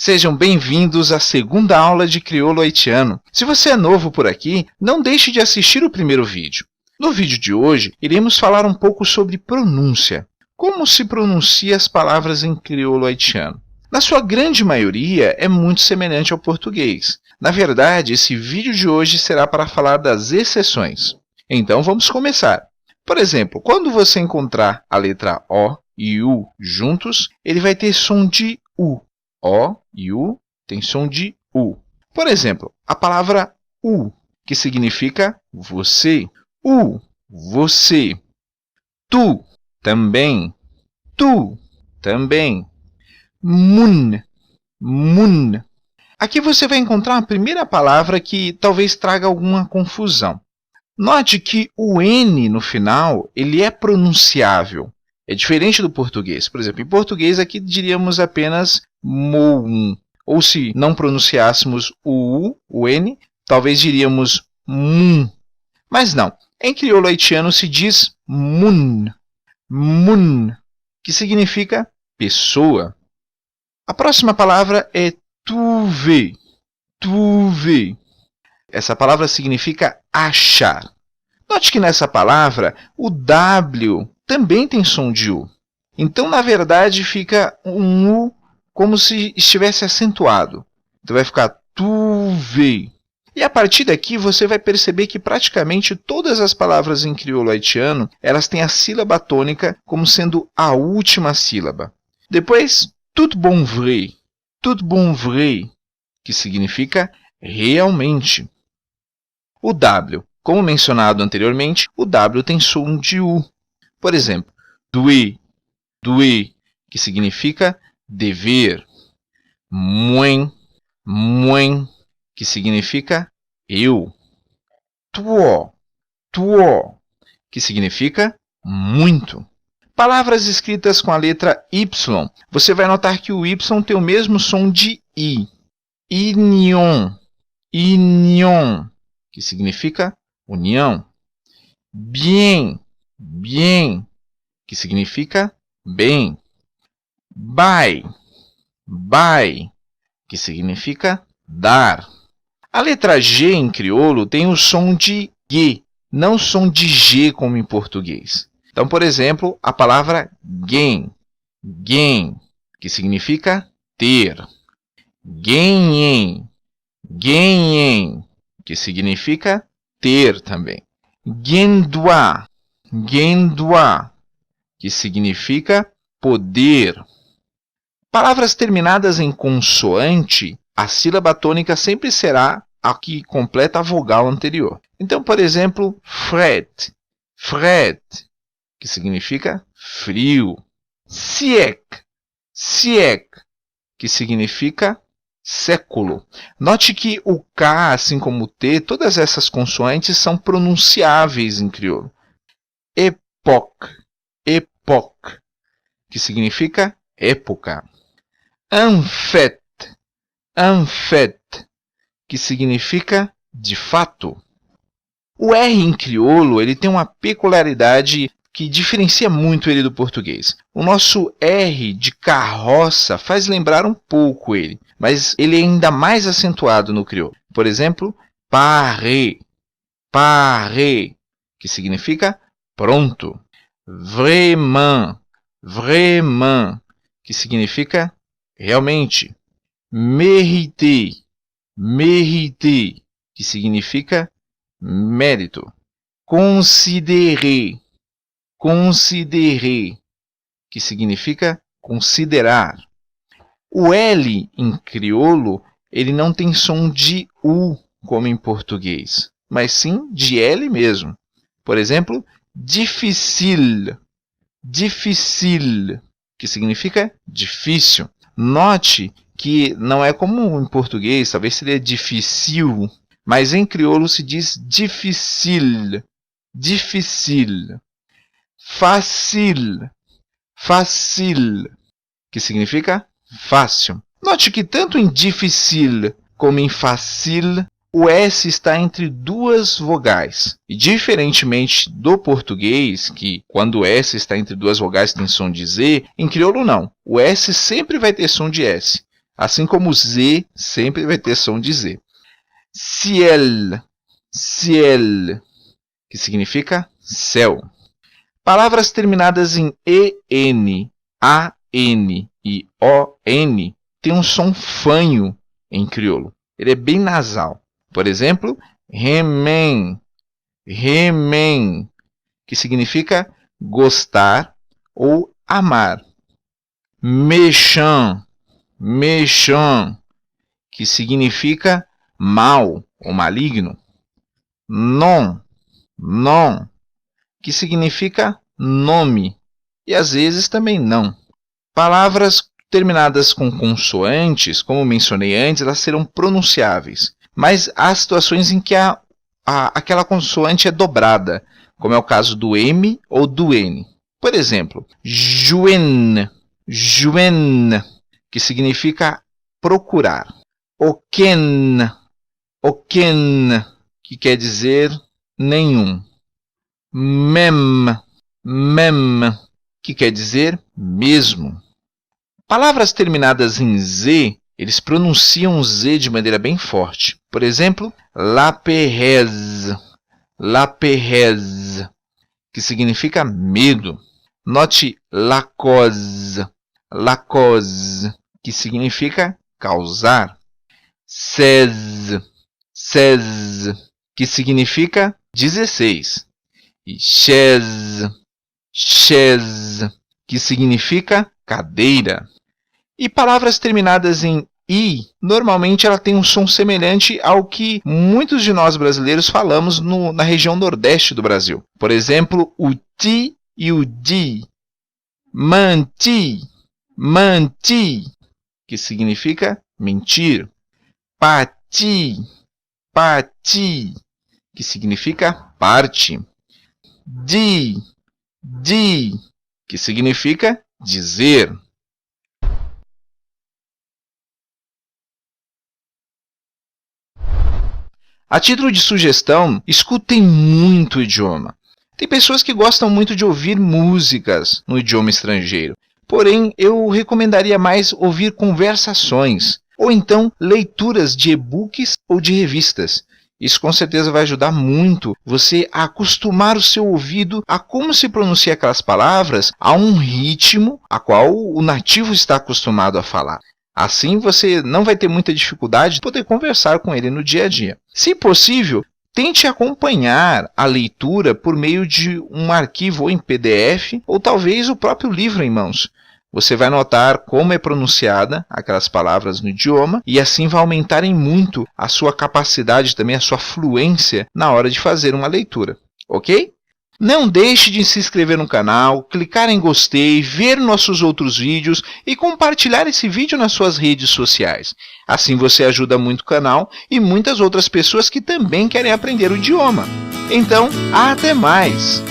Sejam bem-vindos à segunda aula de crioulo haitiano. Se você é novo por aqui, não deixe de assistir o primeiro vídeo. No vídeo de hoje, iremos falar um pouco sobre pronúncia. Como se pronuncia as palavras em crioulo haitiano? Na sua grande maioria, é muito semelhante ao português. Na verdade, esse vídeo de hoje será para falar das exceções. Então, vamos começar. Por exemplo, quando você encontrar a letra O e U juntos, ele vai ter som de U. O e U tem som de U. Por exemplo, a palavra U, que significa você. U, você. Tu, também. Tu, também. Mun, mun. Aqui você vai encontrar a primeira palavra que talvez traga alguma confusão. Note que o N no final ele é pronunciável. É diferente do português. Por exemplo, em português aqui diríamos apenas moum. Ou se não pronunciássemos o U, o N, talvez diríamos mun. Mas não. Em crioulo haitiano se diz mun. Mun, que significa pessoa. A próxima palavra é trouver. Trouver. Essa palavra significa achar. Note que nessa palavra o W também tem som de U. Então, na verdade, fica um U como se estivesse acentuado. Então, vai ficar trouver. E a partir daqui, você vai perceber que praticamente todas as palavras em crioulo haitiano, elas têm a sílaba tônica como sendo a última sílaba. Depois, tout bon vrai. Tout bon vrai, que significa realmente. O W, como mencionado anteriormente, o W tem som de U. Por exemplo, doer, doer, que significa dever. Muen, muen, que significa eu. Tuo, tuo, que significa muito. Palavras escritas com a letra Y, você vai notar que o Y tem o mesmo som de I. Union, union, que significa união. Bien, bien, que significa bem. Bye, bye, que significa dar. A letra G em crioulo tem o som de G, não o som de G como em português. Então, por exemplo, a palavra gain, gain, que significa ter. Ganhem, ganhem, que significa ter também. Gendua, gendua, que significa poder. Palavras terminadas em consoante, a sílaba tônica sempre será a que completa a vogal anterior. Então, por exemplo, fret, fret, que significa frio. Siècle, siècle, que significa século. Note que o K, assim como o T, todas essas consoantes são pronunciáveis em crioulo. Époque, époque, que significa época. En fait, que significa de fato. O R em crioulo ele tem uma peculiaridade que diferencia muito ele do português. O nosso R de carroça faz lembrar um pouco ele, mas ele é ainda mais acentuado no crioulo. Por exemplo, paré, paré, que significa pronto. Vraiment, vraiment, que significa realmente. Mériter, mériter, que significa mérito. Considérer, considérer, que significa considerar. O L em crioulo, ele não tem som de U, como em português, mas sim de L mesmo. Por exemplo, difficile, difficile, que significa difícil. Note que não é como em português, talvez seria difícil, mas em crioulo se diz difficile, difficile. Facile, facile, que significa fácil. Note que tanto em difficile como em facile, o S está entre duas vogais. E diferentemente do português, que quando o S está entre duas vogais tem som de Z, em crioulo não. O S sempre vai ter som de S. Assim como o Z sempre vai ter som de Z. Ciel, ciel, que significa céu. Palavras terminadas em EN, AN e ON têm um som fanho em crioulo. Ele é bem nasal. Por exemplo, remen, remen, que significa gostar ou amar. Méchant, méchant, que significa mal ou maligno. Non, non, que significa nome e às vezes também não. Palavras terminadas com consoantes, como mencionei antes, elas serão pronunciáveis, mas há situações em que aquela consoante é dobrada, como é o caso do M ou do N. Por exemplo, joen, joen, que significa procurar. Oken, oken, que quer dizer nenhum. Mem, mem, que quer dizer mesmo. Palavras terminadas em Z, eles pronunciam o Z de maneira bem forte. Por exemplo, la perez, que significa medo. Note la cause, que significa causar. 16, que significa 16. E chaise, que significa cadeira. E palavras terminadas em I, normalmente ela tem um som semelhante ao que muitos de nós brasileiros falamos na região nordeste do Brasil. Por exemplo, o ti e o di. Manti, que significa mentir. Pati, que significa parte. Di, que significa dizer. A título de sugestão, escutem muito o idioma. Tem pessoas que gostam muito de ouvir músicas no idioma estrangeiro. Porém, eu recomendaria mais ouvir conversações, ou então leituras de e-books ou de revistas. Isso com certeza vai ajudar muito você a acostumar o seu ouvido a como se pronuncia aquelas palavras a um ritmo a qual o nativo está acostumado a falar. Assim você não vai ter muita dificuldade de poder conversar com ele no dia a dia. Se possível, tente acompanhar a leitura por meio de um arquivo ou em PDF ou talvez o próprio livro em mãos. Você vai notar como é pronunciada aquelas palavras no idioma e assim vai aumentar em muito a sua capacidade, também a sua fluência na hora de fazer uma leitura, ok? Não deixe de se inscrever no canal, clicar em gostei, ver nossos outros vídeos e compartilhar esse vídeo nas suas redes sociais. Assim você ajuda muito o canal e muitas outras pessoas que também querem aprender o idioma. Então, até mais!